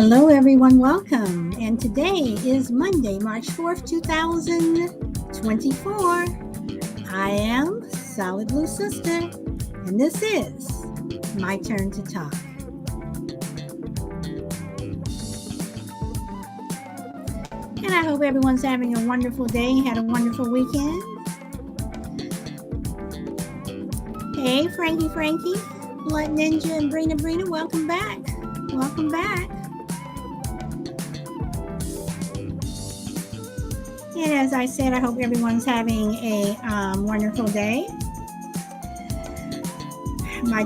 Hello, everyone. Welcome. And today is Monday, March 4th, 2024. I am Solid Blue Sister, and this is my turn to talk. And I hope everyone's having a wonderful day, had a wonderful weekend. Hey, Frankie, Blood Ninja, and Brina, welcome back. Welcome back. And as I said, I hope everyone's having a wonderful day. My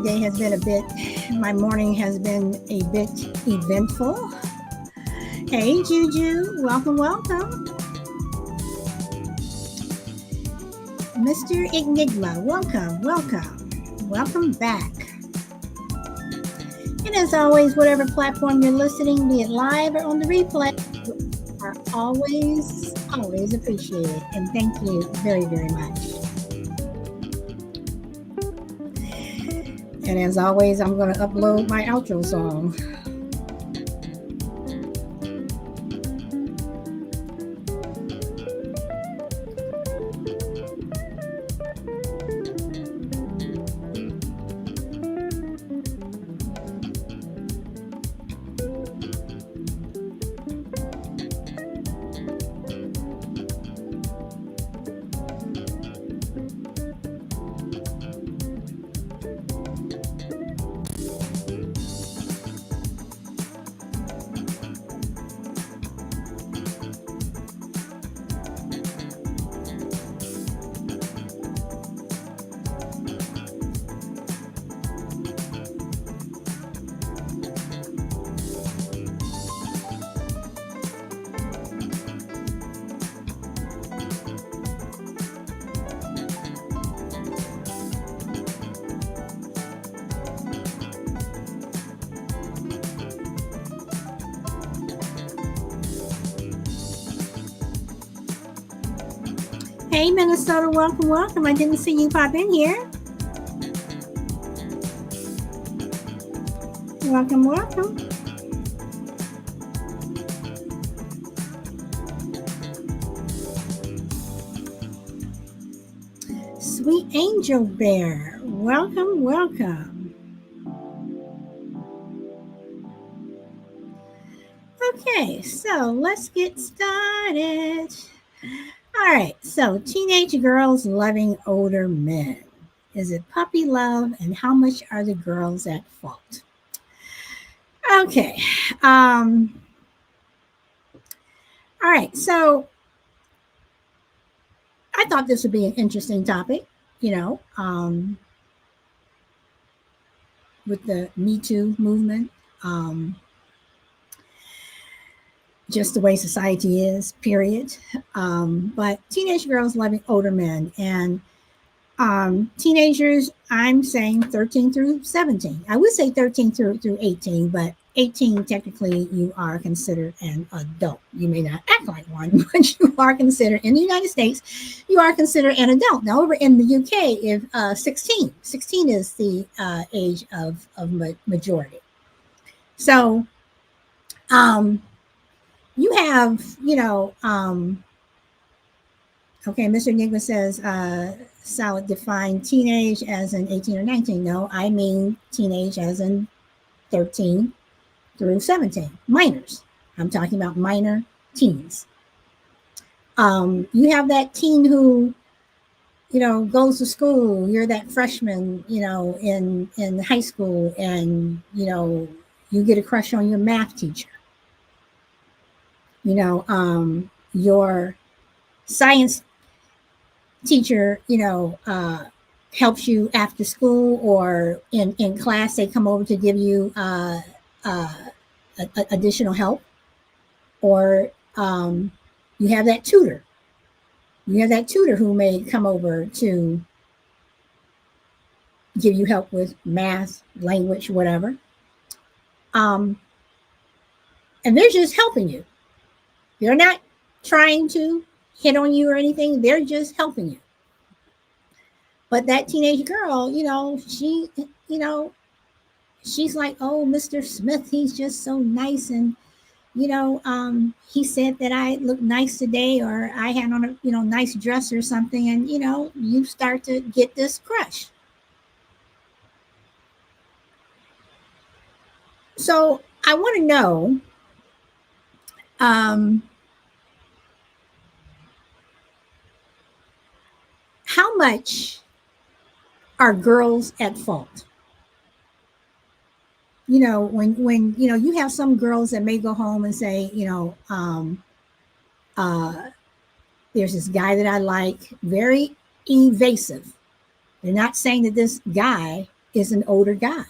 morning has been a bit eventful. Hey, Juju, welcome. Mr. Enigma, welcome back. And as always, whatever platform you're listening, be it live or on the replay, are always appreciated. And thank you very, very much. And as always, I'm going to upload my outro song. Hey, Minnesota, welcome. I didn't see you pop in here. Welcome. Sweet Angel Bear, welcome. Okay, so let's get started. All right, so teenage girls loving older men. Is it puppy love, and how much are the girls at fault? Okay. All right, so I thought this would be an interesting topic, with the Me Too movement. Just the way society is, period. But teenage girls loving older men, and teenagers, I'm saying 13 through 17. I would say 13 through 18, but 18, technically, you are considered an adult. You may not act like one, but you are considered, in the United States, you are considered an adult. Now, over in the UK, if 16 is the age of majority. So, you have, okay, Mr. Enigma says, Solid define teenage as in 18 or 19. No, I mean teenage as in 13 through 17. Minors. I'm talking about minor teens. You have that teen who, goes to school. You're that freshman, in high school, and, you get a crush on your math teacher. Your science teacher, helps you after school or in class. They come over to give you additional help. Or you have that tutor. You have that tutor who may come over to give you help with math, language, whatever. And they're just helping you. They're not trying to hit on you or anything. They're just helping you. But that teenage girl, she's like, oh, Mr. Smith, he's just so nice. And, he said that I looked nice today, or I had on a, nice dress or something. And, you start to get this crush. So I want to know, um, how much are girls at fault? When you have some girls that may go home and say, uh, there's this guy that I like, very evasive. They're not saying that this guy is an older guy.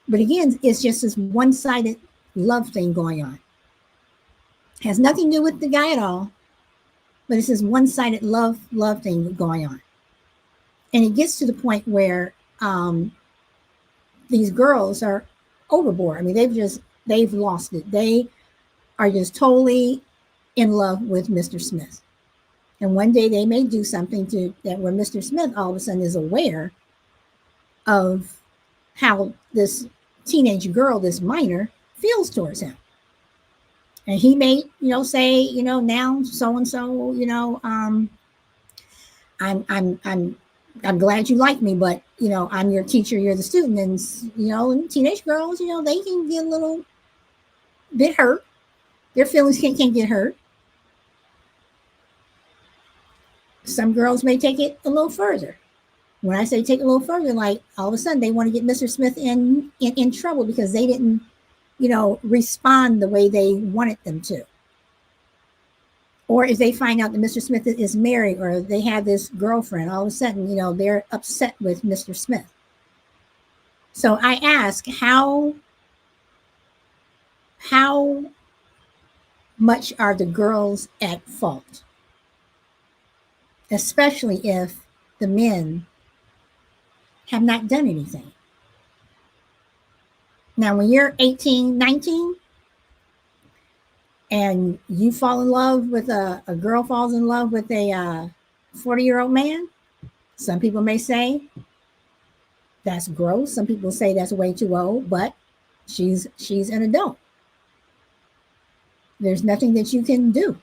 But again, it's just this one-sided love thing going on. Has nothing to do with the guy at all, but it's this one-sided love thing going on. And it gets to the point where these girls are overboard. I mean, they've lost it. They are just totally in love with Mr. Smith. And one day they may do something that where Mr. Smith all of a sudden is aware of how this teenage girl, this minor, feels towards him. And he may, say, now so and so, I'm glad you like me, but I'm your teacher, you're the student, and teenage girls, they can get a little bit hurt. Their feelings can get hurt. Some girls may take it a little further. When I say take it a little further, like all of a sudden they want to get Mr. Smith in trouble because they didn't, respond the way they wanted them to. Or if they find out that Mr. Smith is married, or they have this girlfriend, all of a sudden, they're upset with Mr. Smith. So I ask, how much are the girls at fault? Especially if the men have not done anything. Now, when you're 18, 19, and you fall in love with a girl falls in love with a 40-year-old man, some people may say that's gross. Some people say that's way too old, but she's an adult. There's nothing that you can do.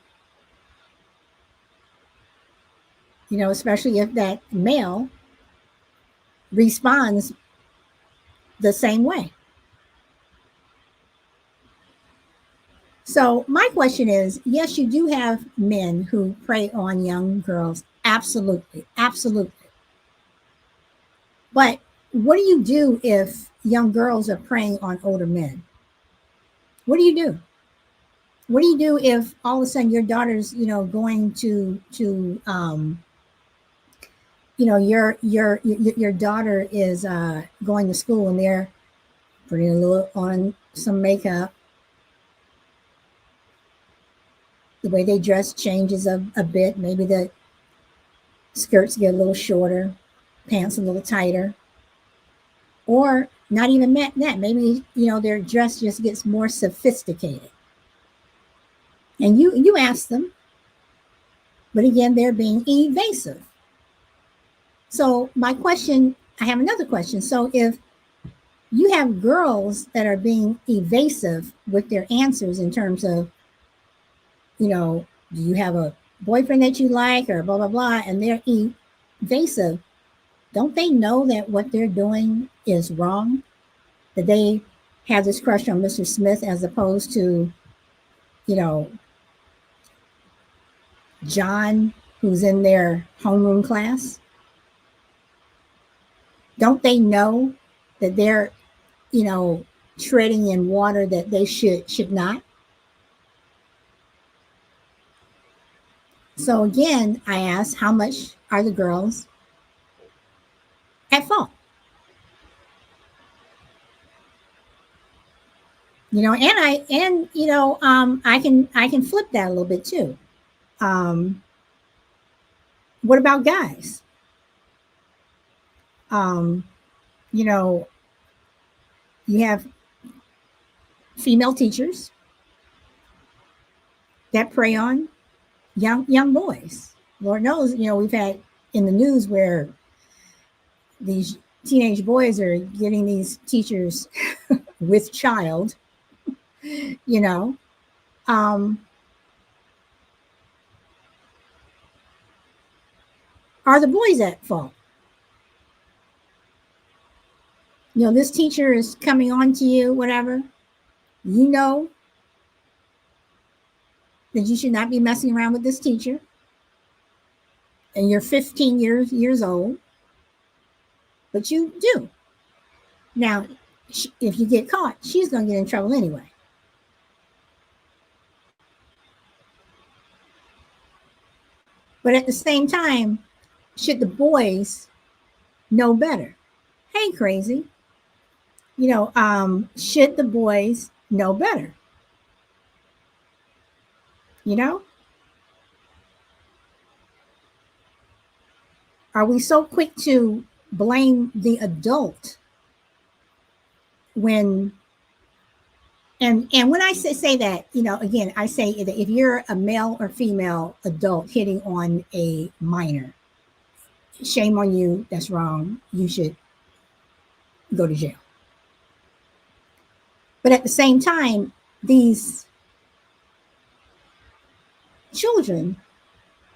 Especially if that male responds the same way. So my question is, yes, you do have men who prey on young girls. Absolutely. Absolutely. But what do you do if young girls are preying on older men? What do you do? What do you do if all of a sudden your daughter's, going to your daughter is going to school and they're putting a little on some makeup. The way they dress changes a bit. Maybe the skirts get a little shorter, pants a little tighter, or not even that. Maybe, their dress just gets more sophisticated. And you ask them, but again, they're being evasive. So I have another question. So if you have girls that are being evasive with their answers in terms of, do you have a boyfriend that you like, or blah, blah, blah, and they're evasive, don't they know that what they're doing is wrong? That they have this crush on Mr. Smith as opposed to, John, who's in their homeroom class? Don't they know that they're, treading in water that they should not? So again, I ask, how much are the girls at fault? I can flip that a little bit too. What about guys? You have female teachers that prey on young boys. Lord knows, we've had in the news where these teenage boys are giving these teachers with child, you know. Um, are the boys at fault? You know, this teacher is coming on to you, whatever. You know that you should not be messing around with this teacher, and you're 15 years old, but you do. Now, if you get caught, she's going to get in trouble anyway. But at the same time, should the boys know better? Hey, crazy. You know, should the boys know better? You know, are we so quick to blame the adult when and when I say that, you know, again, I say that if you're a male or female adult hitting on a minor, shame on you. That's wrong. You should go to jail. But at the same time, these children,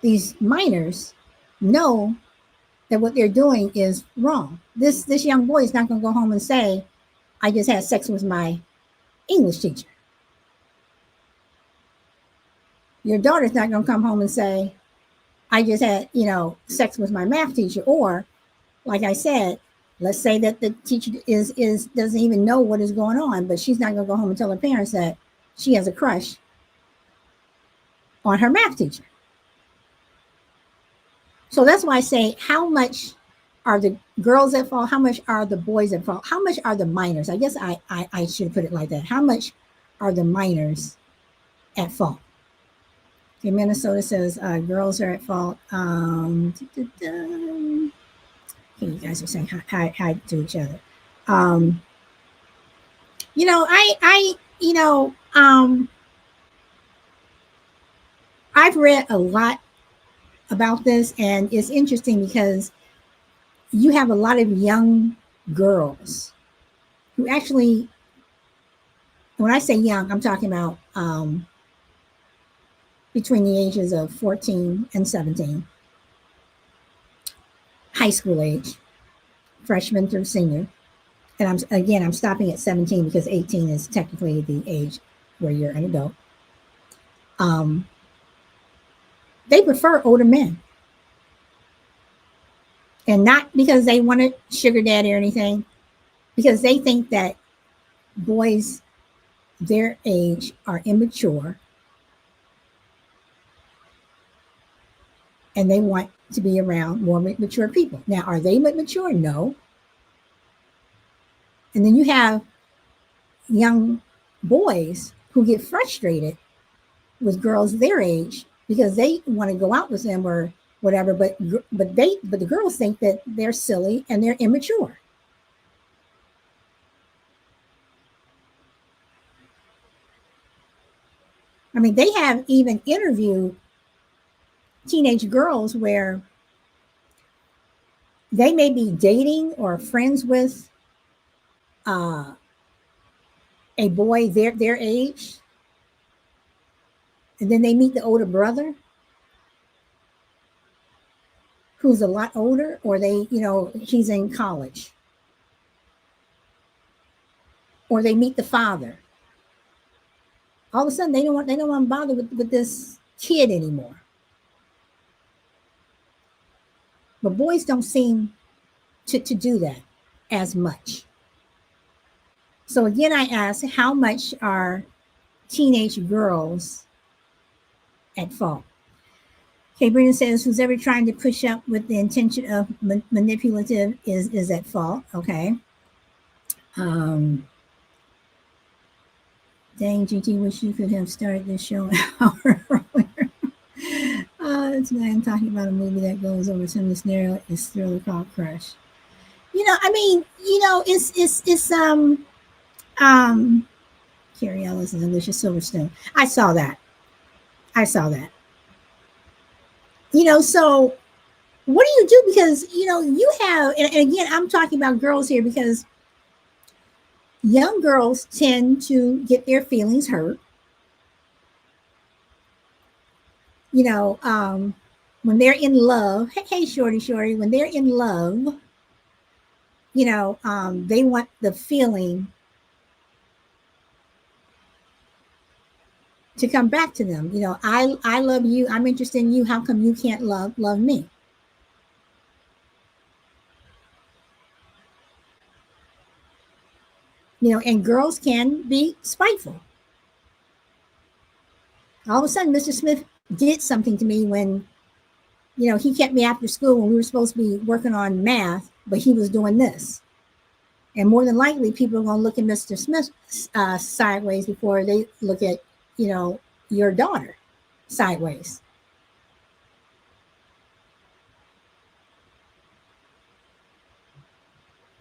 these minors, know that what they're doing is wrong. This young boy is not going to go home and say, "I just had sex with my English teacher." Your daughter's not going to come home and say, "I just had, you know, sex with my math teacher." Or, like I said, let's say that the teacher is doesn't even know what is going on, but she's not going to go home and tell her parents that she has a crush on her math teacher. So that's why I say, how much are the girls at fault? How much are the boys at fault? How much are the minors? I guess I should put it like that. How much are the minors at fault? Okay, Minnesota says girls are at fault. Okay, you guys are saying hi to each other. You know, I've read a lot about this, and it's interesting because you have a lot of young girls who actually, when I say young, I'm talking about between the ages of 14 and 17, high school age, freshman through senior. And I'm stopping at 17 because 18 is technically the age where you're an adult. They prefer older men. And not because they want a sugar daddy or anything, because they think that boys their age are immature and they want to be around more mature people. Now, are they mature? No. And then you have young boys who get frustrated with girls their age because they want to go out with them or whatever, but the girls think that they're silly and they're immature. I mean, they have even interviewed teenage girls where they may be dating or friends with a boy their age, and then they meet the older brother who's a lot older, or he's in college, or they meet the father. All of a sudden, they don't want to bother with this kid anymore. But boys don't seem to do that as much. So again, I ask, how much are teenage girls at fault? Okay, Brenda says, who's ever trying to push up with the intention of manipulative is at fault. Okay. Dang, GT, wish you could have started this show an hour earlier. Tonight I'm talking about a movie that goes over some of the scenario. It's Thriller called Crush. I mean, it's Carrie Ellis and Alicia Silverstone. I saw that. So what do you do? Because, you have, and again, I'm talking about girls here because Young girls tend to get their feelings hurt. You know, when they're in love, hey, shorty, shorty, when they're in love, they want the feeling to come back to them. I love you. I'm interested in you. How come you can't love me? And girls can be spiteful. All of a sudden, Mr. Smith did something to me when, he kept me after school when we were supposed to be working on math, but he was doing this. And more than likely, people are going to look at Mr. Smith sideways before they look at, your daughter sideways.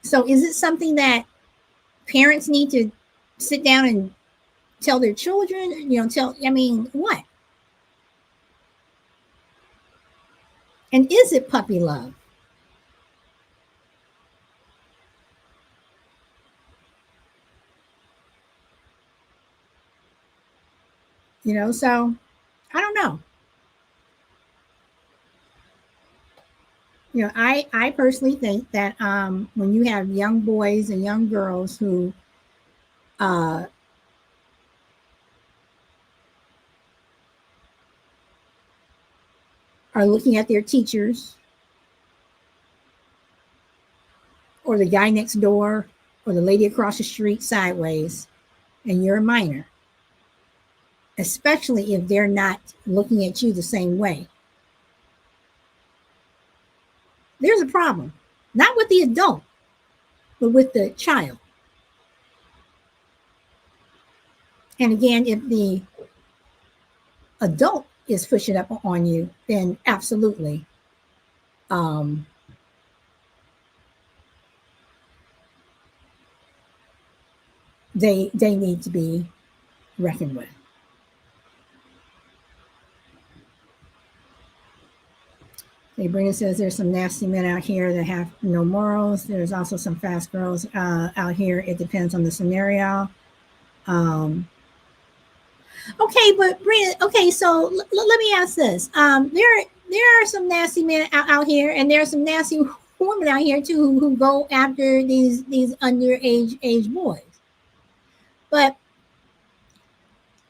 So is it something that parents need to sit down and tell their children, what? And is it puppy love? So I don't know. I personally think that when you have young boys and young girls who uh, are looking at their teachers or the guy next door or the lady across the street sideways, and you're a minor, especially if they're not looking at you the same way, there's a problem. Not with the adult, but with the child. And again, if the adult is pushing up on you, then absolutely, um, they need to be reckoned with. Sabrina says there's some nasty men out here that have no morals. There's also some fast girls out here. It depends on the scenario. Um, okay, but Brina, okay, so let me ask this. There are some nasty men out here, and there are some nasty women out here too who go after these underage age boys. But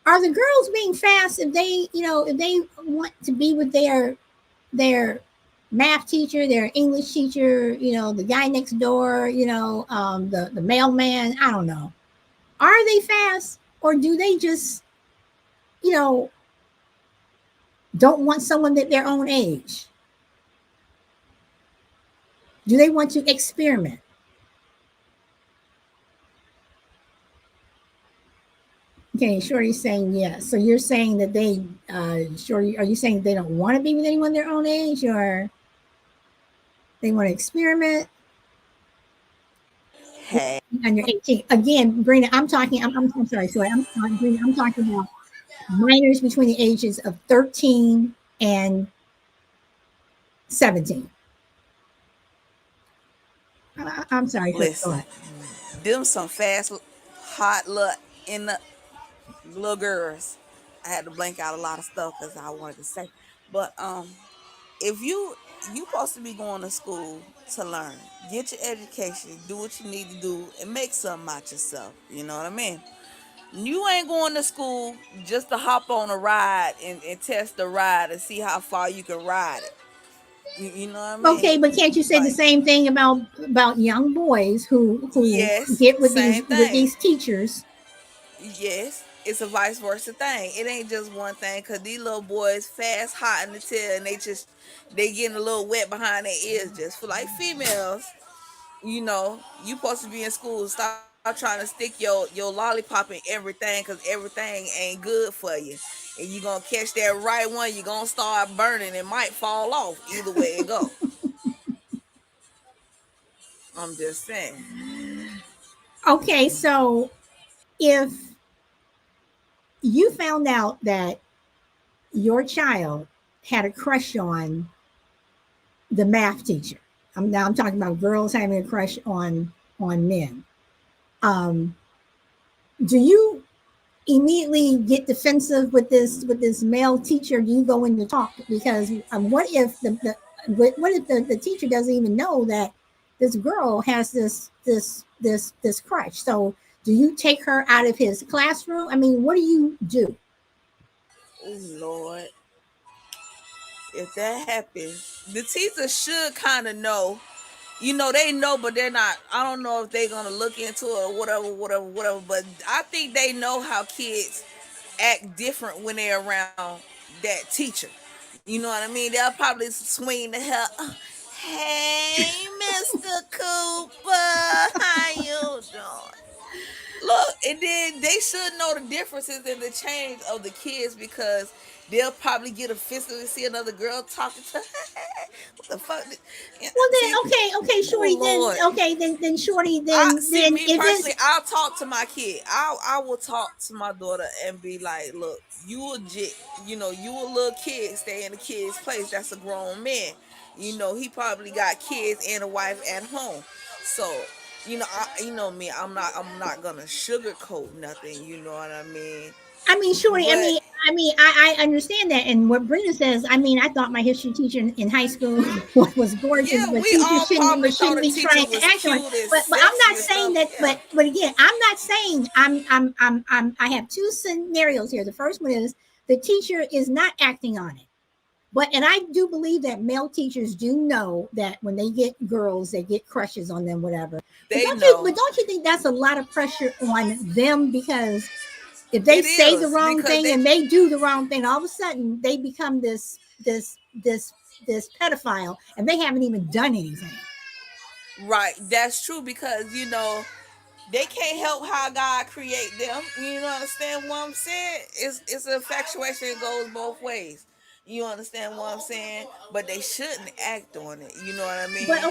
are the girls being fast if they want to be with their math teacher, their English teacher, the guy next door, the mailman? I don't know. Are they fast, or do they just you know don't want someone that their own age? Do they want to experiment? Okay, Shorty's saying yes. So you're saying that Shorty, are you saying they don't want to be with anyone their own age, or they want to experiment? Hey, And you're 18. Again, Brina, I'm sorry, sorry. Brina, I'm talking about minors between the ages of 13 and 17. I'm sorry, Shorty, go listen, ahead. them some fast, hot look in the little girls. I had to blank out a lot of stuff because I wanted to say, but if you supposed to be going to school to learn, get your education, do what you need to do, and make something out yourself. You know what I mean? You ain't going to school just to hop on a ride and test the ride and see how far you can ride it. You know what I Okay, mean? but can't you say the Like, same thing about young boys who yes, get with same thing. these teachers? Yes, it's a vice versa thing. It ain't just one thing because these little boys fast, hot in the tail, and they getting a little wet behind their ears just for like females. You supposed to be in school. Stop trying to stick your lollipop in everything because everything ain't good for you. And you gonna catch that right one, you gonna start burning. It might fall off. Either way it go. I'm just saying. Okay, so if you found out that your child had a crush on the math teacher, I'm talking about girls having a crush on men. Um, do you immediately get defensive with this male teacher? Do you go into talk because what if what if the teacher doesn't even know that this girl has this crush? So do you take her out of his classroom? I mean, what do you do? Oh Lord, if that happens, the teacher should kind of know. You know, they know, but they're not. I don't know if they're gonna look into it or whatever, whatever, whatever. But I think they know how kids act different when they're around that teacher. You know what I mean? They'll probably swing the hell. Hey, Mr. Cooper, how you doing? Look, and then they should know the differences and the change of the kids because they'll probably get offended to see another girl talking to. What the fuck? Yeah, Well then, see, okay, oh shorty. Then Lord. then shorty. I see Then me if personally, it's, I'll talk to my kid. I will talk to my daughter and be like, look, you a jit, you a little kid, stay in the kid's place. That's a grown man. He probably got kids and a wife at home. So, you know me, I'm not gonna sugarcoat nothing, you know what I mean? I mean, shorty. But I understand that. And what Brenda says, I mean, I thought my history teacher in high school was gorgeous, yeah, but we teachers all probably thought shouldn't a be teacher trying to was act on. cute and But I'm sexy not and saying stuff. that. Yeah. But again, I'm not saying I have two scenarios here. The first one is the teacher is not acting on it. But and I do believe that male teachers do know that when they get girls, they get crushes on them, whatever. But They know. don't you think that's a lot of pressure on them because if they It say the is wrong because thing they and they do the wrong thing, all of a sudden they become this pedophile and they haven't even done anything. right. That's true because they can't help how God create them. You know, understand what I'm saying? It's an infatuation that goes both ways. You understand what I'm saying? But they shouldn't act on it. You know what I But mean? But,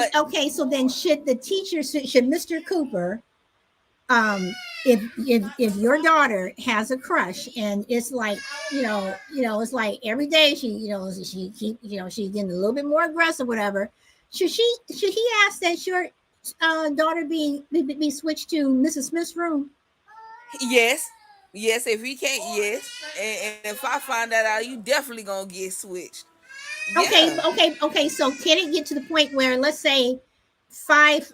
but so then should the teacher should Mr. Cooper if your daughter has a crush and it's like it's like every day she keep she's getting a little bit more aggressive whatever should he ask that your daughter be switched to Mrs. Smith's room? yes, yes. If we can't, yes. And if I find that out, you definitely gonna get switched. Okay, Yeah. okay, so can it get to the point where let's say five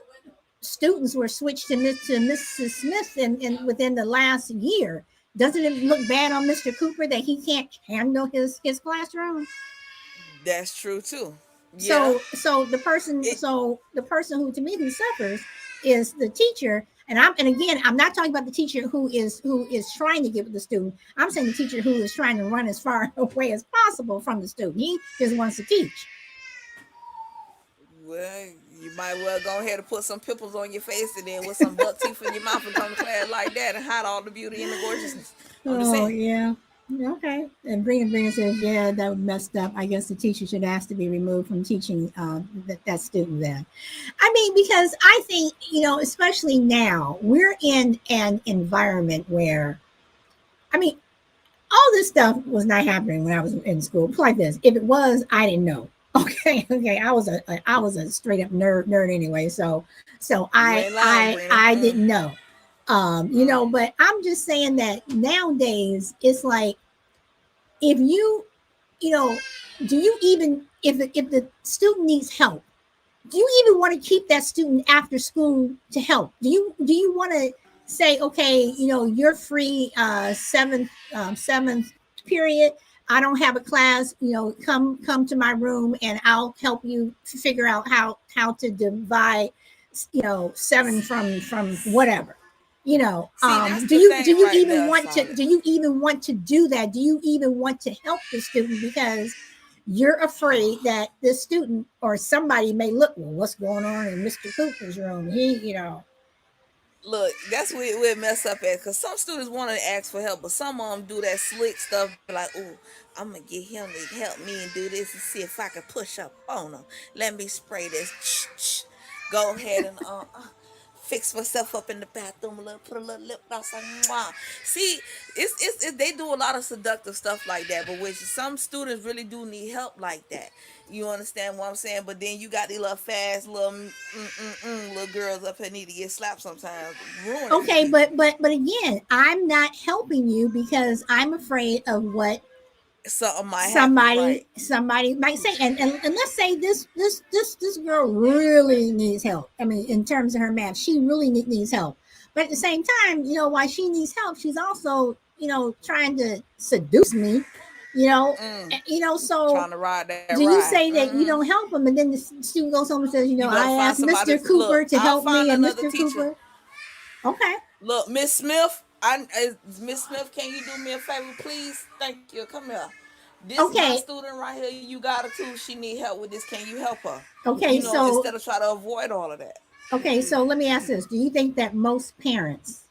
students were switched to Mrs. Smith in within the last year? Doesn't it look bad on Mr. Cooper that he can't handle his classroom? That's true too. Yeah. So the person who to me who suffers is the teacher. And again, I'm not talking about the teacher who is trying to get with the student. I'm saying the teacher who is trying to run as far away as possible from the student. He just wants to teach. Well, you might well go ahead and put some pimples on your face and then with some buck teeth in your mouth and come to class like that and hide all the beauty and the gorgeousness. I'm just Oh saying. yeah. Okay. And Bringer says, yeah, that would messed up. I guess the teacher should ask to be removed from teaching that student then. I mean, because I think, especially now, we're in an environment where, I mean, all this stuff was not happening when I was in school. It's like this. If it was, I didn't know. Okay, okay. I was a straight up nerd anyway. So You ain't lying, Brina. I didn't know. Mm. But I'm just saying that nowadays it's like if you know, do you even if the student needs help, do you even want to keep that student after school to help? Do you want to say, okay, you're free seventh period. I don't have a class. Come to my room and I'll help you figure out how to divide, seven from whatever. See, that's Do the you do thing you right even there, want to solid. do you even want to do that? Do you even want to help the student because you're afraid that this student or somebody may look, well, what's going on in Mr. Cooper's room? Look, that's where we mess up at because some students want to ask for help, but some of them do that slick stuff, be like, "Oh, I'm gonna get him to help me and do this and see if I can push up on him. Let me spray this. Go ahead and fix myself up in the bathroom a little, put a little lip gloss on. Mwah. See, they do a lot of seductive stuff like that, but which some students really do need help like that. You understand what I'm saying? But then you got these little fast little little girls up here need to get slapped sometimes, ruin it for Okay, people. but again, I'm not helping you because I'm afraid of what Something might happen, right? somebody might say. And let's say this girl really needs help. I mean, in terms of her math, she really needs help. But at the same time, while she needs help, she's also, trying to seduce me, you know, Mm, so trying to ride that do you ride. say that you don't help them, and then the student goes home and says, You better I find asked somebody. Mr. Look, Cooper to I'll help find me, and another Mr. teacher. Cooper, okay, Look, Miss Smith, Miss Smith, can you do me a favor, please? Thank you. Come here. This my okay, student right here. You got her too. She need help with this. Can you help her? okay, Instead of try to avoid all of that. so let me ask this: do you think that most parents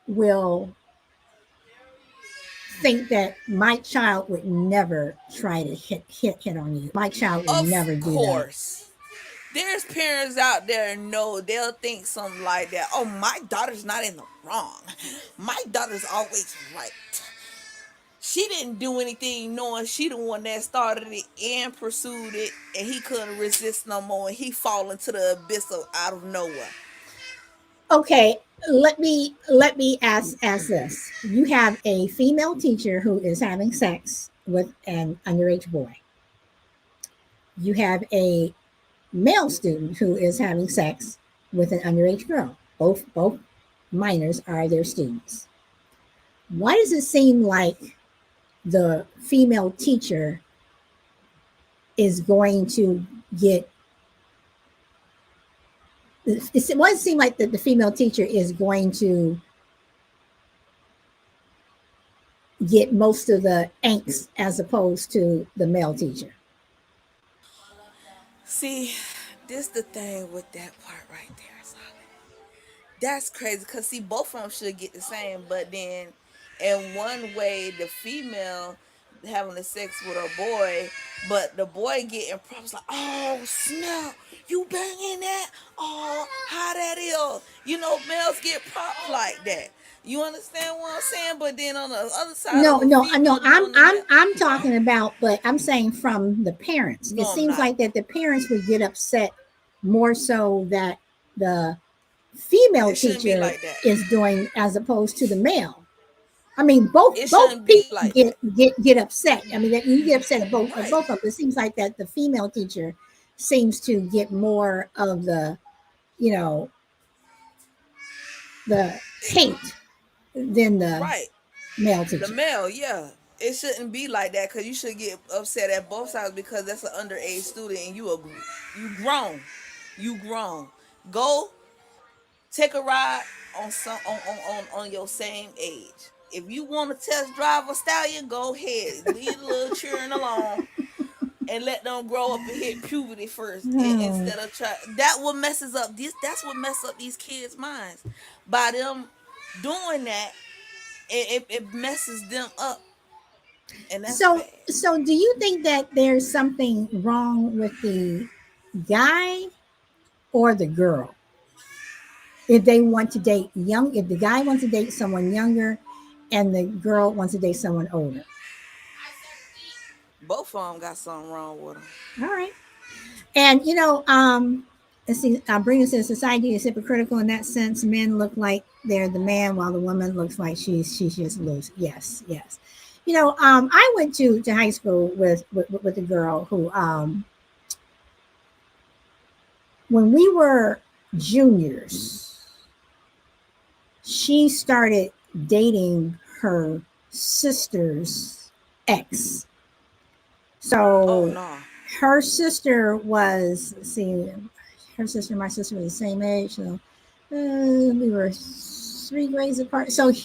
will think that my child would never try to hit on you? My child would Of never do that. course. There's parents out there know they'll think something like that. Oh, my daughter's not in the wrong. My daughter's always right. She didn't do anything knowing she the one that started it and pursued it, and he couldn't resist no more, and he fall into the abyss out of nowhere. Okay, let me ask this: you have a female teacher who is having sex with an underage boy. You have a male student who is having sex with an underage girl. Both minors are their students. Why does it seem like the female teacher is going to get it why does it seem like the female teacher is going to get most of the angst as opposed to the male teacher? See, this the thing with that part right there. That's crazy because see, both of them should get the same, but then in one way, the female having the sex with a boy, but the boy getting props like, oh snap, you banging that? Oh, how that is? Males get props like that. You understand what I'm saying? But then on the other side No, of a no, no. female doing the male, I'm huh? talking about, but I'm saying from the parents. It No, I'm seems not. like that the parents would get upset more so that the female It shouldn't be teacher like that. is doing as opposed to the male. I mean, both It shouldn't be people like that. get upset. I mean, that you get upset at Right. both of them. It seems like that the female teacher seems to get more of you know the hate than the Right. male The teacher. male, yeah. It shouldn't be like that because you should get upset at both sides because that's an underage student and you grown. You grown. Go take a ride on some on your same age. If you want to test drive a stallion, go ahead. Leave the little cheering alone and let them grow up and hit puberty first Hmm. instead of try. That's what mess up these kids' minds by them doing that. It messes them up, and that's So, bad. do you think that there's something wrong with the guy or the girl if they want to date young? If the guy wants to date someone younger, and the girl wants to date someone older. Both of them got something wrong with them. All right. And let's see. Brina says society is hypocritical in that sense. Men look like they're the man, while the woman looks like she's just loose. Yes, yes. I went to high school with a girl who, when we were juniors, she started dating her sister's ex. Oh So no. her sister was, let's see, her sister and my sister were the same age. So we were 3 grades apart. So let's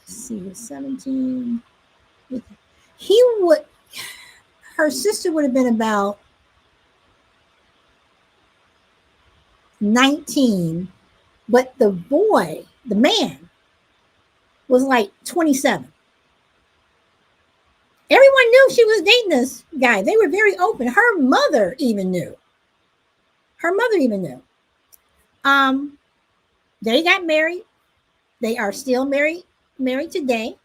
see, 17. He would, her sister would have been about 19, but the boy, the man, was like 27. Everyone knew she was dating this guy. They were very open. Her mother even knew. Her mother even knew. Um, they got married. They are still married today.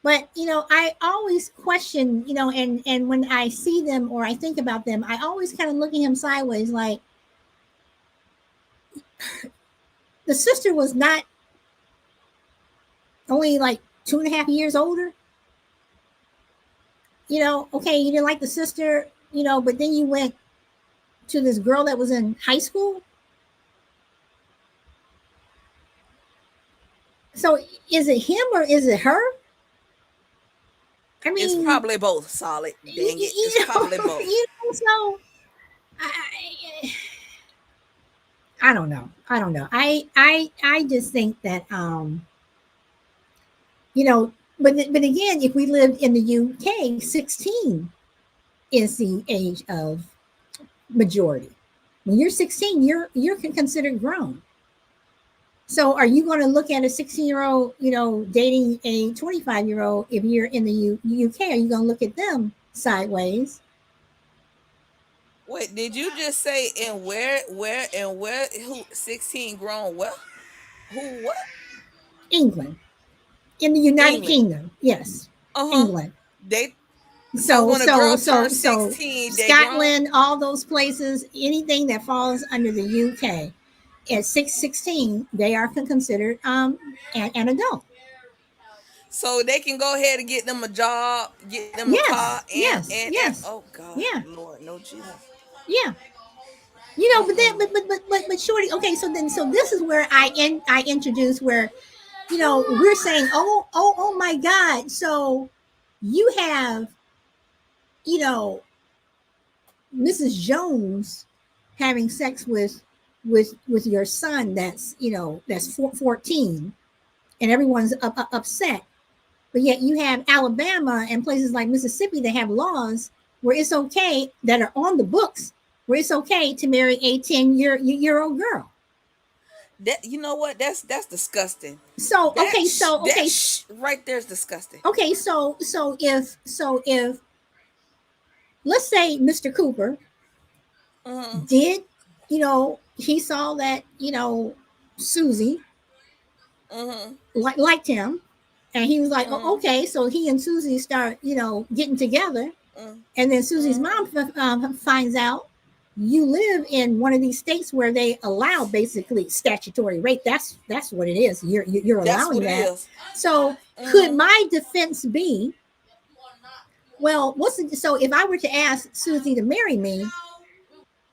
But I always question, and when I see them or I think about them, I always kind of look at him sideways, like the sister was not only like 2.5 years older. Okay, you didn't like the sister, but then you went to this girl that was in high school. So is it him or is it her? I It's mean, probably both. Solid. you, Dang it. It's you know, probably both. so I, I don't know. I don't know. I just think that but again, if we lived in the UK, 16 is the age of majority. When you're 16, you're considered grown. So are you going to look at a 16-year-old, dating a 25-year-old if you're in the UK? Are you going to look at them sideways? Wait, did you just say and where who 16 grown what? Who what? England, in the United England. Kingdom, yes, Uh-huh. England. They so So when a so girl so turns so 16, they grown? Scotland, all those places, anything that falls under the UK at 16, they are considered an adult. So they can go ahead and get them a job, get them a car, Yes, yes, and yes, oh God, yeah, Lord, no Jesus. yeah. But then, Mm-mm. but shorty. Okay, so this is where I introduce where we're saying, oh my God. So you have you know Mrs. Jones having sex with your son that's 14, and everyone's upset. But yet you have Alabama and places like Mississippi that have laws where it's okay, that are on the books, where it's okay to marry a 10-year old girl. That you know what? That's disgusting. So okay, Right there's disgusting. so if let's say Mr. Cooper Mm-hmm. did, he saw that Susie Mm-hmm. liked him, and he was like, oh, Mm-hmm. okay, so he and Susie start getting together, and then Susie's Mm-hmm. mom finds out you live in one of these states where they allow basically statutory rape. That's what it is. You're That's allowing what it that. is. So could Mm-hmm. my defense be, well, so if I were to ask Susie to marry me,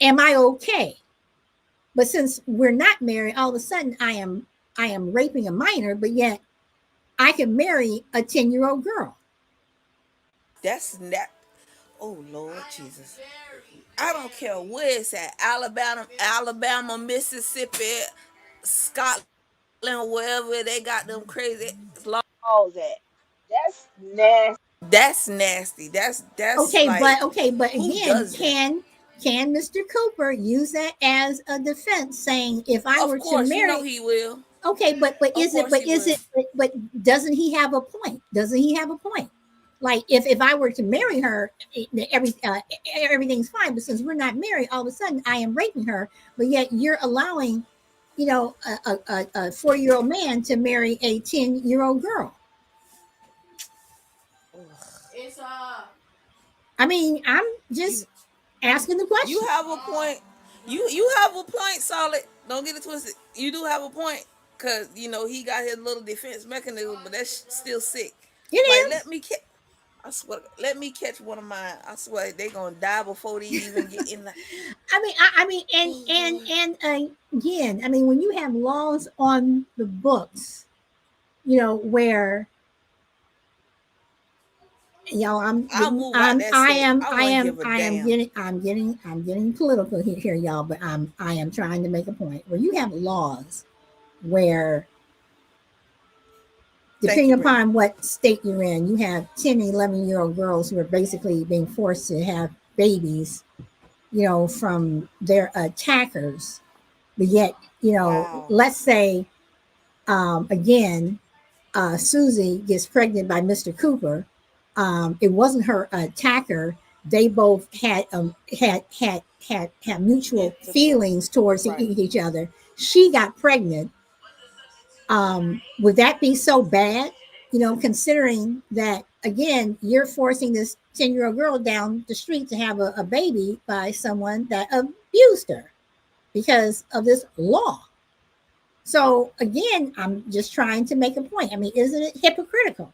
am I okay? But since we're not married, all of a sudden I am raping a minor, but yet I can marry a 10-year-old girl. That's that. Oh Lord Jesus. I don't care where it's at. Alabama, Mississippi, Scotland, wherever they got them crazy laws at. That's nasty. That's nasty. That's like Okay, but who again, does that? can Mr. Cooper use that as a defense, saying if I Of were to course, you know marry? he will. Okay, but Of is it course but he is will. it doesn't he have a point? Doesn't he have a point? Like if I were to marry her, everything's fine. But since we're not married, all of a sudden I am raping her. But yet you're allowing, a 4-year-old man to marry a 10-year-old girl. I mean, I'm You just asking the you question. have a point. You have a point, solid. Don't get it twisted. You do have a point, cause he got his little defense mechanism, but that's still sick. It Like is. let me catch. I swear, let me catch one of mine. I swear they gonna die before they even get in the. I mean, Oh Lord. and again, I mean, when you have laws on the books, where I'm I'll getting, move out that state. I wouldn't give a damn. I'm getting political here, y'all. But I am trying to make a point where you have laws where, Thank depending you, Brittany. upon what state you're in, you have 10 and 11-year-old girls who are basically being forced to have babies, from their attackers. But yet, Wow. let's say, again, Susie gets pregnant by Mr. Cooper. It wasn't her attacker. they both had mutual Intercourse. feelings towards Right. each other. She got pregnant. Would that be so bad? Considering that again, you're forcing this 10-year-old girl down the street to have a baby by someone that abused her because of this law. So again, I'm just trying to make a point. I mean, isn't it hypocritical?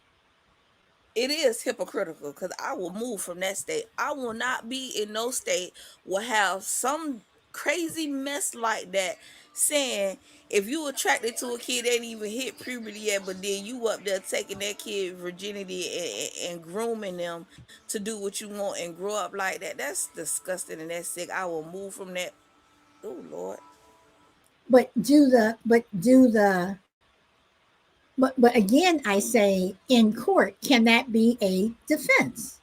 It is hypocritical because I will move from that state. I will not be in no state will have some crazy mess like that saying if you attracted to a kid that ain't even hit puberty yet, but then you up there taking that kid virginity and grooming them to do what you want and grow up like that. That's disgusting and that's sick. I will move from that. Oh Lord. But again, I say in court, can that be a defense?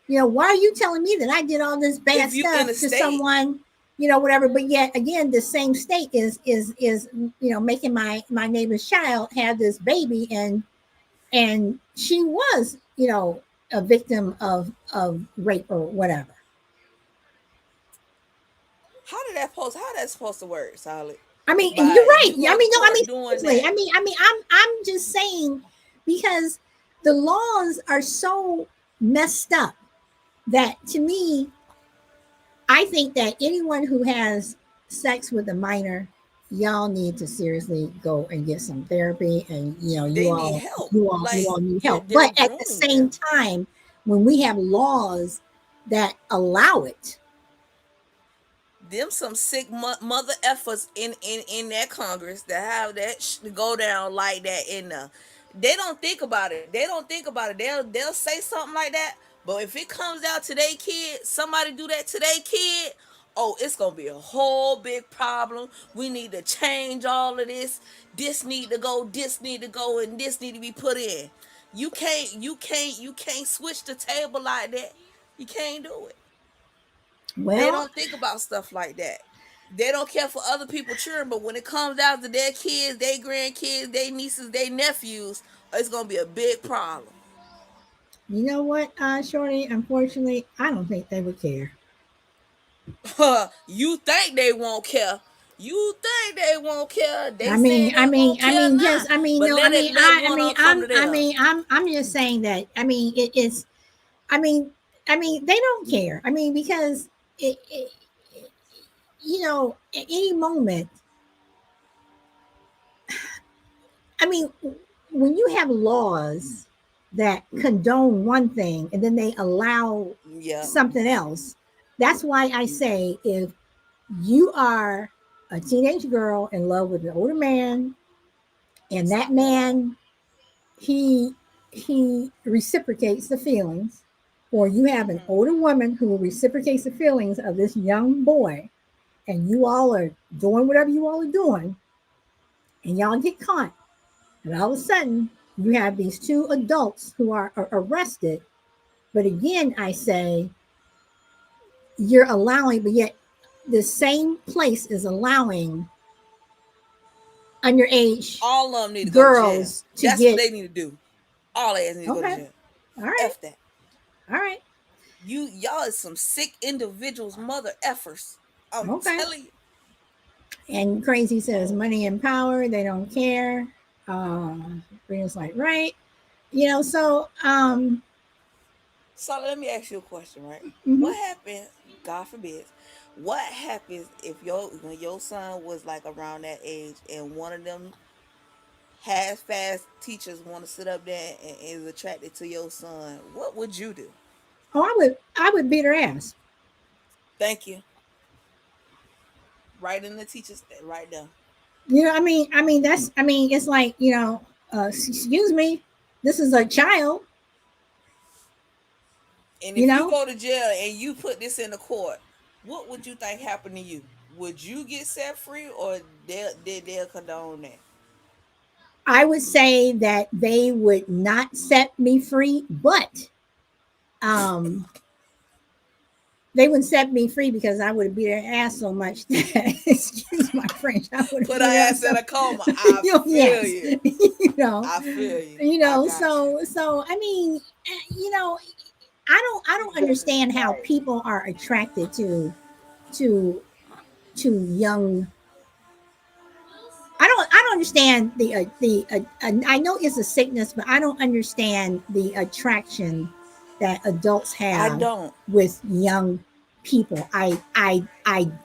Why are you telling me that I did all this bad If you in stuff a to state, someone, whatever? But yet again, the same state is making my neighbor's child have this baby, and she was a victim of rape or whatever. how that's supposed to work, Solid? I mean, and you're By right. you I go to mean, no, I court mean doing seriously. that. I'm just saying because the laws are so messed up that to me, I think that anyone who has sex with a minor, y'all need to seriously go and get some therapy, and They need help. you Like all need help. they're But at the grooming same them. time, when we have laws that allow it, Them some sick mother efforts in that Congress that have that go down like that in the. They don't think about it. They don't think about it. They'll say something like that. But if it comes out to their kid, somebody do that to their kid. Oh, it's gonna be a whole big problem. We need to change all of this. This need to go. This need to go, and this need to be put in. You can't switch the table like that. You can't do it. They well, don't think about stuff like that. They don't care for other people cheering, but when it comes down to their kids, their grandkids, their nieces, their nephews, it's gonna be a big problem. you know what, Shorty? Unfortunately, I don't think they would care. You think they won't care? You think they won't care? They I mean, saying I they mean, won't I care mean, now, just, I mean, but no, I let mean, it let one on come to them. I'm just saying that. I mean, it's, I mean, they don't care. I mean, because it at any moment, I mean, when you have laws that condone one thing and then they allow Yeah. something else, that's why I say if you are a teenage girl in love with an older man, and that Stop that all. man he reciprocates the feelings, or you have an Hmm. older woman who reciprocates the feelings of this young boy, and you all are doing whatever you all are doing, and y'all get caught, and all of a sudden you have these two adults who are arrested. But again, I say you're allowing, but yet the same place is allowing underage All of them need to go to jail. girls to That's what get. they need to do. All they need to go to Okay, jail. all right, F that. all right, Y'all is some sick individuals, mother effers. I'm okay. telling you. And Crazy says money and power, they don't care. Rita's like, right. So So let me ask you a question, right? mhm. What happens, God forbid, what happens if when your son was like around that age and one of them half fast teachers want to sit up there and is attracted to your son? What would you do? Oh, I would beat her ass. Thank you. Right in the teacher's right there. It's like, excuse me, this is a child, And you if you know. go to jail and you put this in the court, what would you think happened to you? Would you get set free or they'll condone that? I would say that they would not set me free, but um they wouldn't set me free because I would have beat her ass so much that, excuse my French, I would have Put beat our her up ass in so. a coma. I feel Yes, you. you know, I feel you. I got you. so I mean, you know, I don't understand how people are attracted to young. I don't understand I know it's a sickness, but I don't understand the attraction that adults I have don't. with young people. I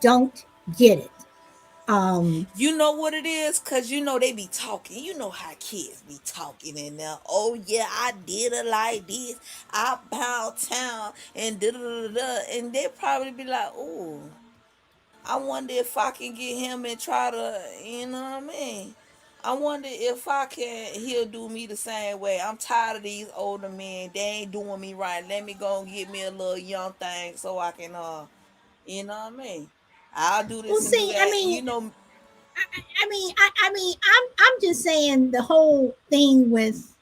don't get it. Um You know what it is? Cause you know they be talking. You know how kids be talking in there. Oh yeah, I did it like this. I pound town and da da da da. And they probably be like, oh, I wonder if I can get him and try to, you know what I mean? I wonder if I can. He'll do me the same way. I'm tired of these older men. They ain't doing me right. Let me go and get me a little young thing so I can, you know what I mean? I'll do well, this and do see, I that. mean, You know, I'm just saying the whole thing with.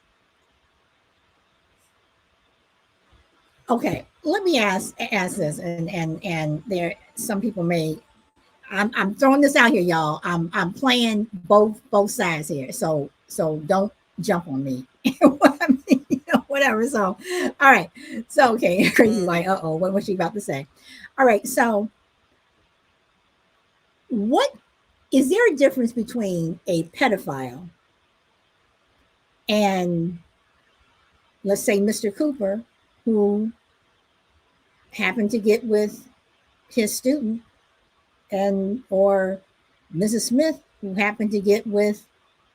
Okay, let me ask this, and there some people may. I'm throwing this out here, y'all. I'm playing both sides here, so don't jump on me. I mean, whatever. So, all right. So, okay, crazy. mm, Like, what was she about to say? All right. So, what is there a difference between a pedophile and, let's say, Mr. Cooper, who happened to get with his student, and or Mrs. Smith, who happened to get with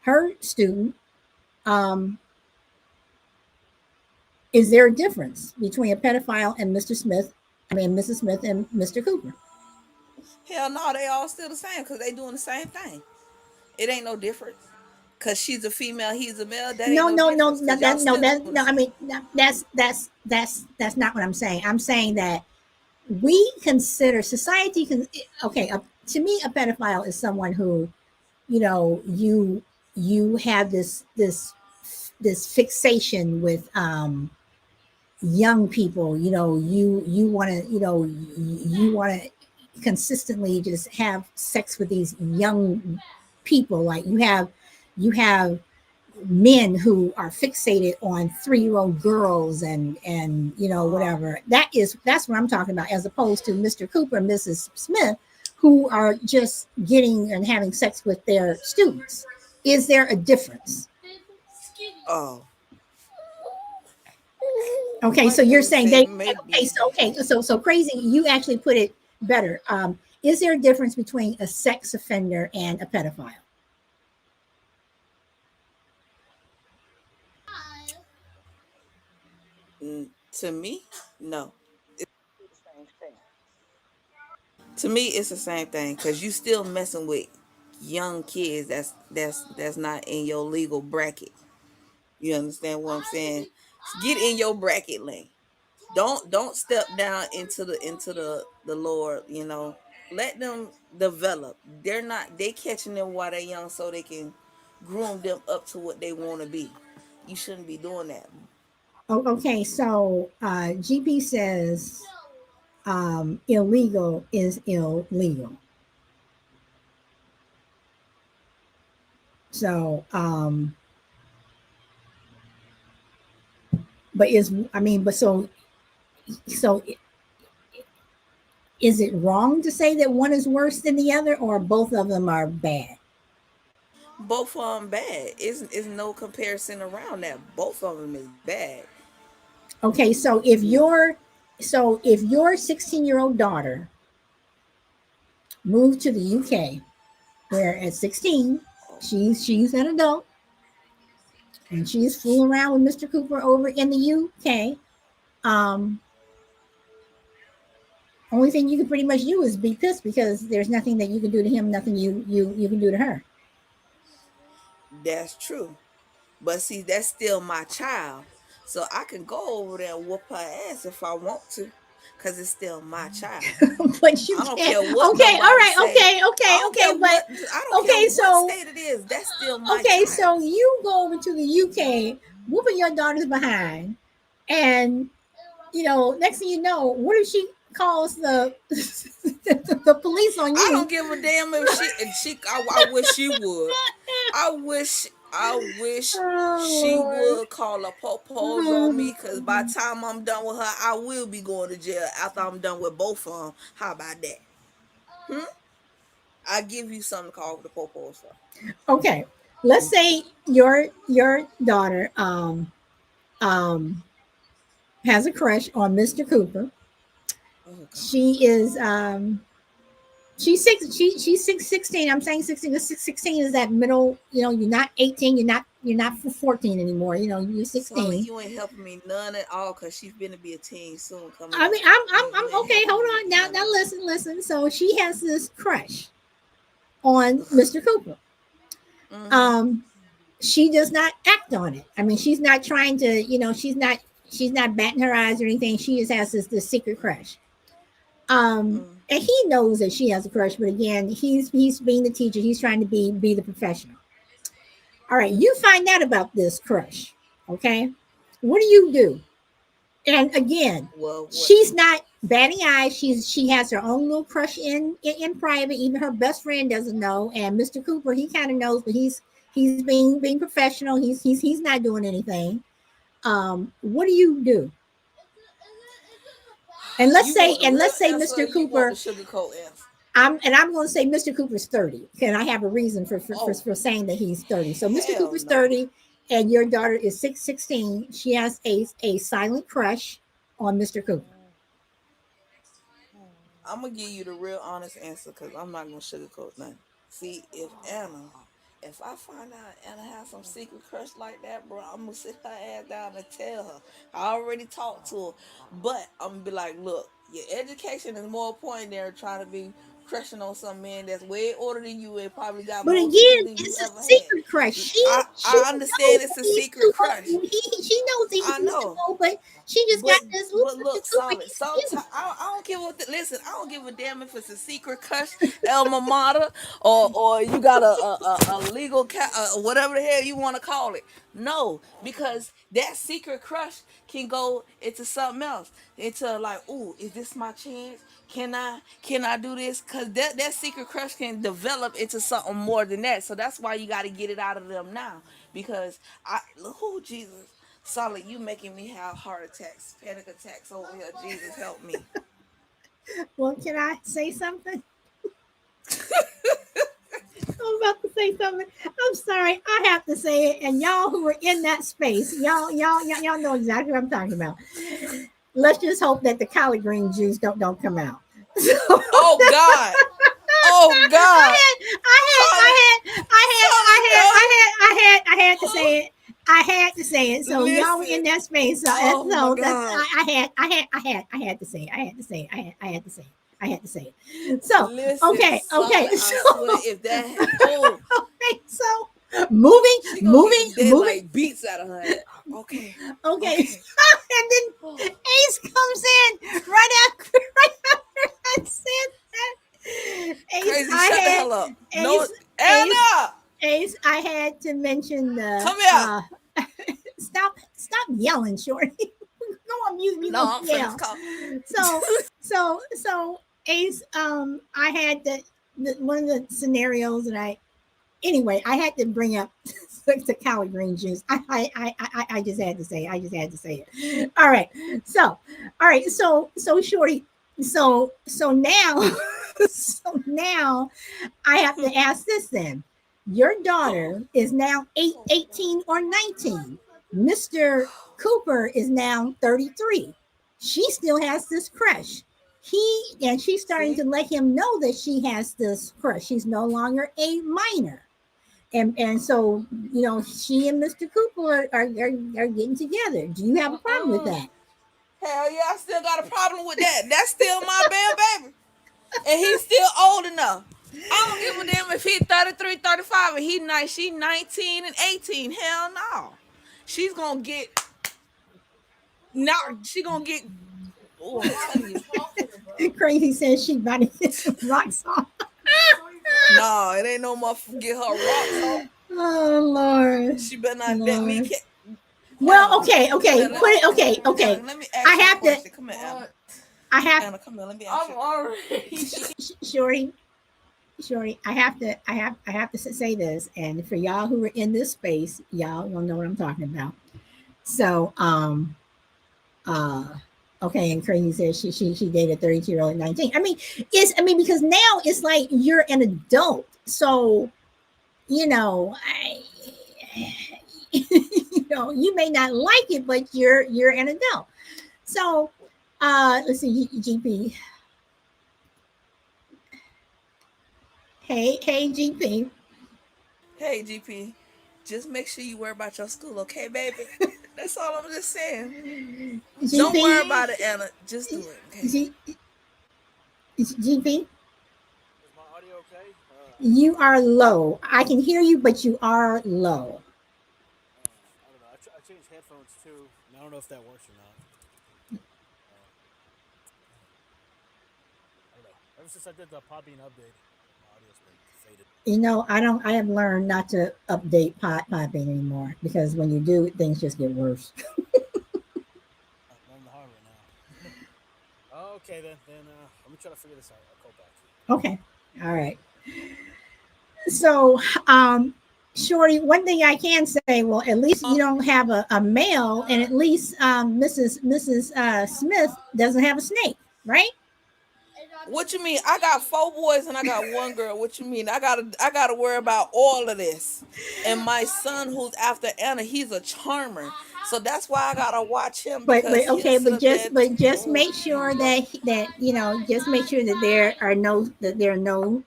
her student? Um, is there a difference between a pedophile and Mr. Smith? I mean, Mrs. Smith and Mr. Cooper. hell no, they all still the same because they doing the same thing. It ain't no difference. Cause she's a female, he's a male. That ain't No, no no, no, difference. no, Cause y'all that no, still that doing the no. I same. mean, that's not what I'm saying. I'm saying that we consider society can. Okay, to me, a pedophile is someone who, you have this fixation with young people. You want to, you want to consistently just have sex with these young people. Like you have men who are fixated on 3-year-old girls, and Uh-huh. whatever. That's what I'm talking about, as opposed to Mr. Cooper and Mrs. Smith, who are just getting and having sex with their students. Is there a difference? Oh, Okay, I so you're can saying say they. Okay, maybe. so crazy. You actually put it better. Is there a difference between a sex offender and a pedophile? To me, no. It's the same thing. To me, it's the same thing because you still messing with young kids. That's not in your legal bracket. You understand what I'm saying? Get in your bracket lane. Don't step down into the Lord. Let them develop. They catching them while they're young so they can groom them up to what they want to be. You shouldn't be doing that. Oh, okay, so GP says illegal is illegal. So, but is I mean, but so is it wrong to say that one is worse than the other, or both of them are bad? Both of them bad. Is no comparison around that. Both of them is bad. Okay, You if your 16-year-old daughter moved to the UK, where at 16 she's an adult and she's fooling around with Mr. Cooper over in the UK. Um, Only thing you can pretty much do is be pissed, because there's nothing that you can do to him, nothing you can do to her. That's true. But see, that's still my child. So I can go over there and whoop her ass if I want to. Cause it's still my child. But you I don't can't. care what Okay, all nobody right, say. I don't okay, care but what I don't care okay, what so state it is. That's still my okay, child. so you go over to the UK, whooping your daughter's behind, and next thing you know, what if she calls the police on I you? don't give a damn if she I wish she would. I wish. I wish she Oh would call a popos on me, because by the time I'm done with her, I will be going to jail after I'm done with both of them. How about that? Hmm? I give you something to call the popos for. Okay, let's say your daughter um has a crush on Mr. Cooper. Oh God. She is she's 16. I'm saying 16. 16 is that middle, you're not 18, you're not 14 anymore. You're Solid, 16. you ain't helping me none at all, because she's gonna be a teen soon coming I up. mean, I'm I'm You I'm ain't okay, helping hold me on. Now none now at all. listen. So she has this crush on Mr. Cooper. Mm-hmm. Um she does not act on it. I mean, she's not trying to, she's not batting her eyes or anything. She just has this secret crush. Mm. And he knows that she has a crush, but again, he's being the teacher. He's trying to be the professional. All right, you find out about this crush. Okay, what do you do? And again, Well, what? she's not batting eyes. She has her own little crush in private. Even her best friend doesn't know. And Mr. Cooper, he kind of knows, but he's being professional. He's not doing anything. What do you do? And let's You say want the and real let's say answer, or Mr. you want the Cooper. sugarcoat answer? I'm going to say Mr. Cooper's 30. Can I have a reason Oh, for saying that he's 30? So Mr. hell Cooper's no. 30, and your daughter is 16. She has a silent crush on Mr. Cooper. I'm gonna give you the real honest answer, because I'm not gonna sugarcoat nothing. See, if I find out Anna has some secret crush like that, bro, I'm gonna sit her ass down and tell her. I already talked to her, but I'm gonna be like, look, your education is more important than trying to be crushing on some man that's way older than you and probably got But more teeth again, than you it's a ever had. secret crush. She I knows understand it's that a he's secret too old. crush. She knows I he's too know. old, but she just got But this. Ooh, but Mr. look, Cooper, solid. he's Sometimes cute. I don't give a listen. I don't give a damn if it's a secret crush, Elma Mater, or you got a legal whatever the hell you want to call it. No, because that secret crush can go into something else. Into like, ooh, is this my chance? Can I do this? Cause that secret crush can develop into something more than that. So that's why you got to get it out of them now. Because oh Jesus. Solid, you making me have heart attacks, panic attacks over here. Jesus help me. Well, can I say something? I'm about to say something. I'm sorry. I have to say it. And y'all who are in that space, y'all know exactly what I'm talking about. Let's just hope that the collard green juice don't come out. So Oh God. Oh God. Solid. Solid, girl. I had to say it. I had to say it. So y'all were in Listen. that space. Oh my So that's God. I had to say it. I had to say it. I had to say it. I had to say it. So Listen, okay. solid. I swear, if that oh, So moving, she gonna get the moving, dead moving. like beats out of her head. Okay. Okay, Okay. and then Oh, Ace comes in right after I said that. Ace, crazy. I Shut the had hell up. No, Ace, Ace, Anna, Ace. I had to mention the come here. stop yelling, Shorty. Go on mute. You No, gonna I'm finna yell. call. So Ace. I had one of the scenarios that I had to bring up the collard green juice. I just had to say it. I just had to say it. All right. So Shorty. So now, so now I have to ask this then. Your daughter is now 18 or 19. Mr. Cooper is now 33. She still has this crush. She's starting to See, let him know that she has this crush. She's no longer a minor. And so, she and Mr. Cooper are getting together. Do you have a problem with mm-mm. that? Hell yeah, I still got a problem with that. That's still my baby. And he's still old enough. I don't give a damn if he's 33, 35, and she 19 and 18. Hell no. She's gonna get now she gonna get oh, I'm telling you. Crazy says she about to get some rocks off. No, it ain't no more get her rocks off. Oh Lord, She better not let me Lord. Anna, Well, come okay, here. put it. Okay, Anna, okay. let me I ask you a have to. question. Come here, Anna. I have Anna, come here. Let me ask you. Shorty. Shorty, I have to say this, and for y'all who are in this space, y'all will know what I'm talking about. So, uh, okay, and Crazy says she dated 32-year-old at 19. Because now it's like you're an adult, so you know, you may not like it, but you're an adult. So, let's see, GP. Hey, GP. Hey, GP, just make sure you worry about your school, okay, baby? That's all I'm just saying. Don't GP. worry about it, Anna. Just do it, okay? GP. Is my audio okay? You are low. I can hear you, but you are low. I don't know. I changed headphones too, and I don't know if that works or not. I don't know. Ever since I did the Podbean update, my audio's been faded. I have learned not to update Podbean anymore because when you do, things just get worse. Learn the hard way now. Okay, then let me try to figure this out. I'll call back. Okay. All right. So, Shorty, one thing I can say, well, at least you don't have a male, and at least Mrs. Smith doesn't have a snake, right? What you mean? I got 4 boys and I got 1 girl. What you mean? I gotta worry about all of this. And my son, who's after Anna, he's a charmer. So that's why I gotta watch him because But he'll okay, sit up there. but just make sure that just make sure that there are no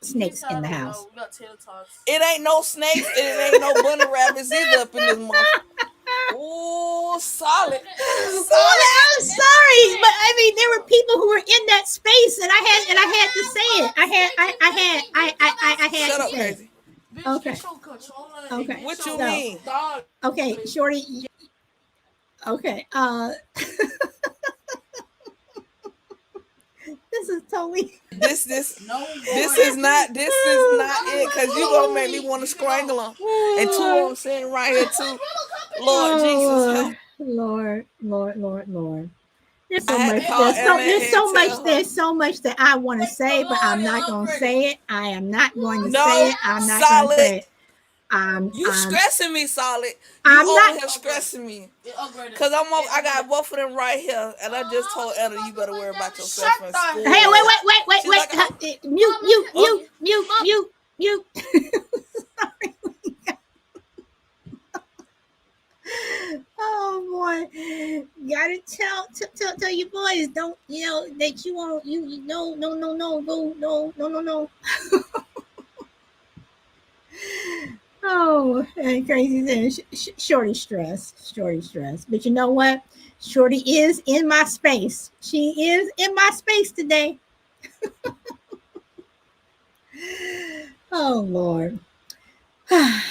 snakes in the house. It ain't no snakes and it ain't no bunny rabbits either up in this motherfucker. Oh, solid, Well, solid. I'm sorry, but I mean there were people who were in that space, and I had to say it. I had Shut to up, say it. crazy. Okay. Okay. What you So, mean? okay, Shorty. Okay. This is totally. This is not it because you gonna make me want to strangle him. And 2 of them sitting right here too. Lord Jesus, help! Lord. There's I so had to much. call Anna and tell her. There's so much that I want to say, but I'm not going to say it. I am not going to say No, it. I'm not going to solid. say it. You stressing me, solid. You I'm not. over here stressing me. Cause I got both of them right here, and I just told Anna you better worry about yourself in school. Hey, She's like, mute. Oh boy, gotta tell your boys, don't that you won't no go no. Oh, and crazy thing, Shorty stress. But you know what? Shorty is in my space. She is in my space today. Oh Lord. Well,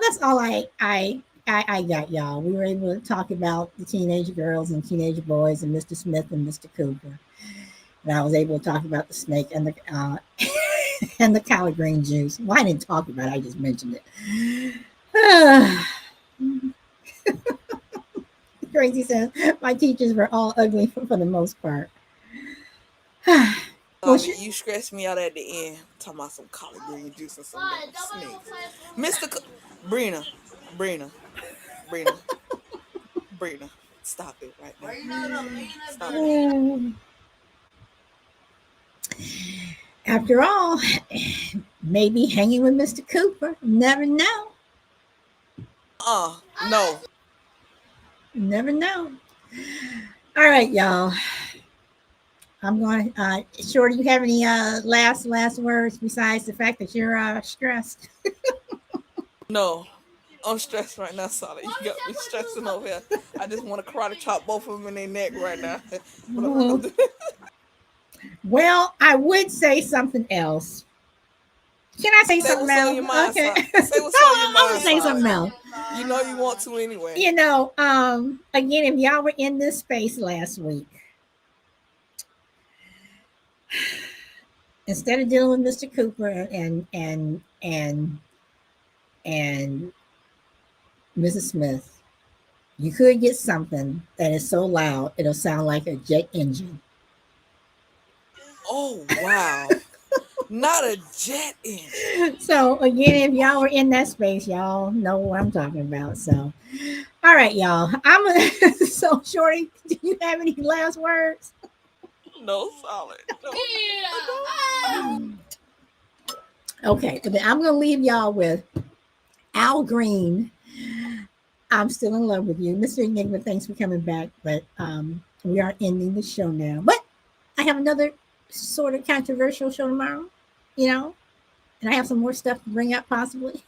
that's all I got, y'all. We were able to talk about the teenage girls and teenage boys and Mr. Smith and Mr. Cooper. And I was able to talk about the snake and the and the collard green juice. Well, I didn't talk about it, I just mentioned it. Crazy says my teachers were all ugly for the most part. well, you stressed me out at the end. Talking about some collard green juice and some damn snake. Brina, Brina, stop it right now. Stop it. After all, maybe hanging with Mr. Cooper. Never know. No. Never know. All right, y'all. I'm going. Shorty, you have any last words besides the fact that you're stressed? No. I'm stressed right now, Solid. You got me stressing over here. I just want to karate chop both of them in their neck right now. But I'm not gonna do it. Well, I would say something else. Can I say something what's else? on your mind, Okay. Say what's on your I'm mind, gonna say something else. You know you want to anyway. Again, if y'all were in this space last week, instead of dealing with Mr. Cooper and Mrs. Smith, you could get something that is so loud it'll sound like a jet engine. Oh wow. Not a jet engine. So again, if y'all were in that space, y'all know what I'm talking about. So, all right, y'all. I'm gonna. So, Shorty, do you have any last words? No solid. No, Okay, but then I'm gonna leave y'all with Al Green. I'm still in love with you, Mr. Enigma. Thanks for coming back, but we are ending the show now. But I have another sort of controversial show tomorrow. You know, and I have some more stuff to bring up possibly.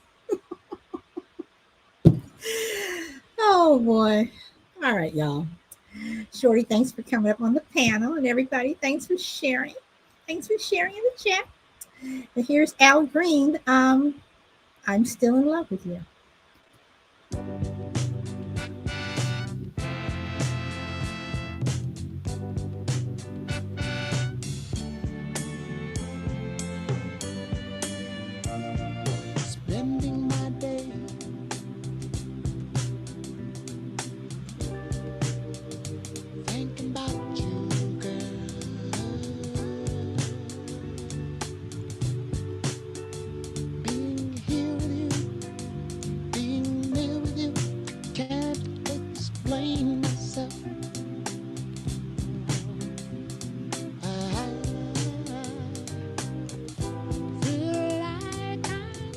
Oh boy. All right, y'all. Shorty, thanks for coming up on the panel. And everybody, thanks for sharing. Thanks for sharing in the chat. And here's Al Green. I'm still in love with you. Spending my day thinking about you, girl. Being here with you, being near with you, can't explain myself. I feel like I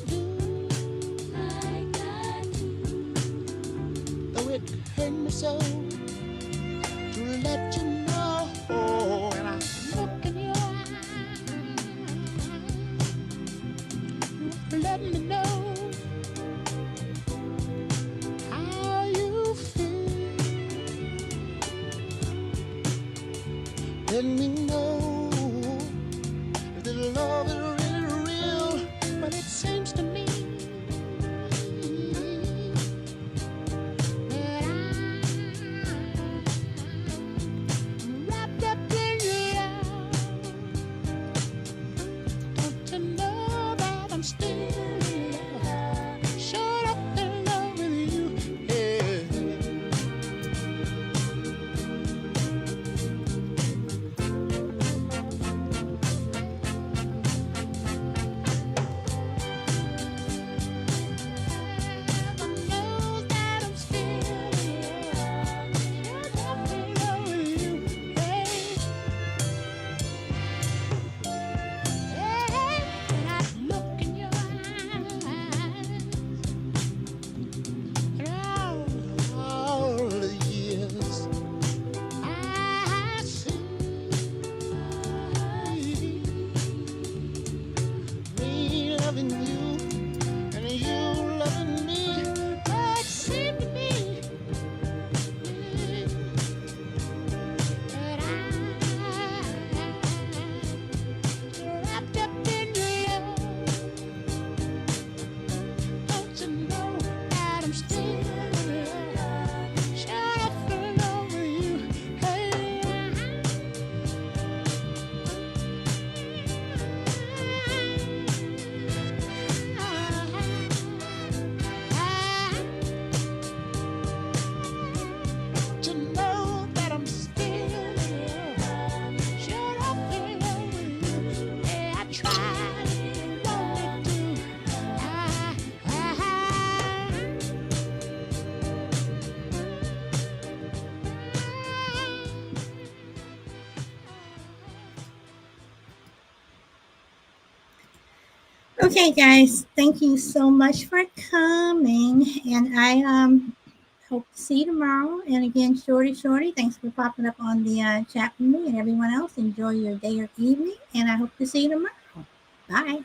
do, though it hurt me so to let you know. And I look in your eyes, let me know how you feel. Let me know if the love is really real. But it seems to me that I'm wrapped up in your love. Don't you know that I'm still in love? Shut up in love with you. Yeah. Heaven knows that I'm still in love. Shut up in love with you. Hey, hey. And I look in your eyes. And all the years I see me loving you and you loving me. It seemed to me that I'm wrapped up in your love. Don't you know that I'm still in love? Shut up in love with you. Hey, to know that I'm still in love. Shut up in love with you. Yeah, I tried and wanted to. Okay, guys, thank you so much for coming. And I hope to see you tomorrow. And again, Shorty, thanks for popping up on the chat with me. And everyone else, enjoy your day or evening. And I hope to see you tomorrow. Bye.